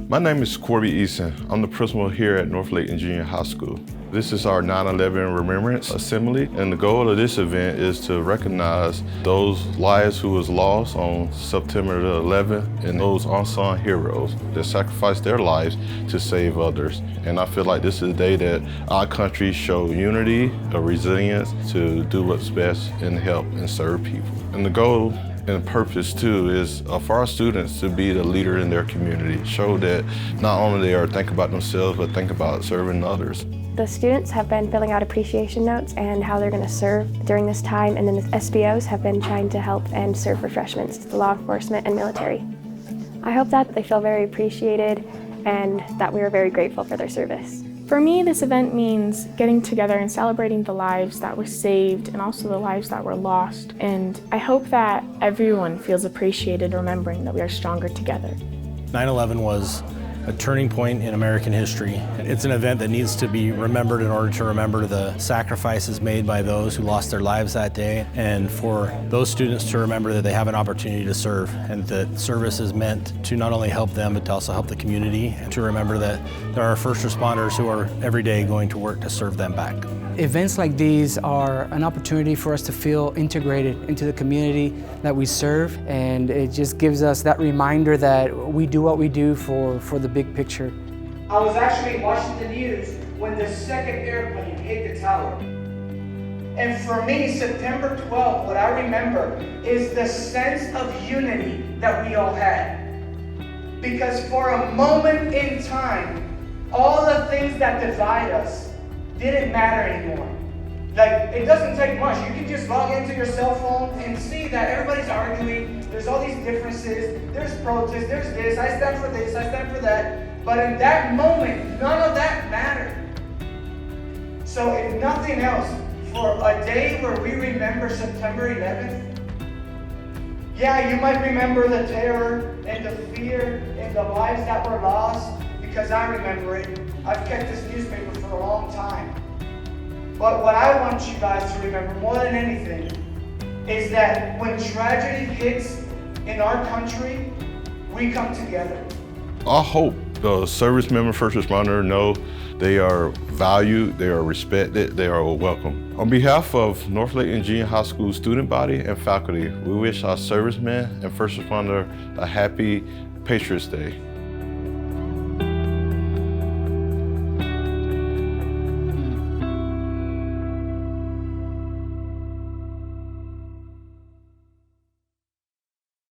My name is Corby Eason. I'm the principal here at North Layton Junior High School. This is our 9/11 Remembrance Assembly, and the goal of this event is to recognize those lives who was lost on September the 11th and those unsung heroes that sacrificed their lives to save others. And I feel like this is a day that our country show unity, a resilience to do what's best and help and serve people. And the goal and purpose too is for our students to be the leader in their community, show that not only they are thinking about themselves, but think about serving others. The students have been filling out appreciation notes and how they're going to serve during this time, and then the SBOs have been trying to help and serve refreshments to the law enforcement and military. I hope that they feel very appreciated and that we are very grateful for their service. For me, this event means getting together and celebrating the lives that were saved and also the lives that were lost. And I hope that everyone feels appreciated, remembering that we are stronger together. 9/11 was a turning point in American history. It's an event that needs to be remembered in order to remember the sacrifices made by those who lost their lives that day, and for those students to remember that they have an opportunity to serve, and that service is meant to not only help them but to also help the community, and to remember that there are first responders who are every day going to work to serve them back. Events like these are an opportunity for us to feel integrated into the community that we serve, and it just gives us that reminder that we do what we do for the big picture. I was actually watching the news when the second airplane hit the tower. And for me, September 12th, what I remember is the sense of unity that we all had. Because for a moment in time, all the things that divide us didn't matter anymore. Like, it doesn't take much. You can just log into your cell phone and see that everybody's arguing. There's all these differences. There's protests. There's this. I stand for this. I stand for that. But in that moment, none of that mattered. So if nothing else, for a day where we remember September 11th, yeah, you might remember the terror and the fear and the lives that were lost, because I remember it. I've kept this newspaper for a long time. But what I want you guys to remember more than anything is that when tragedy hits in our country, we come together. I hope the service member, first responder know they are valued, they are respected, they are welcome. On behalf of North Layton Junior High School student body and faculty, we wish our servicemen and first responder a happy Patriots Day.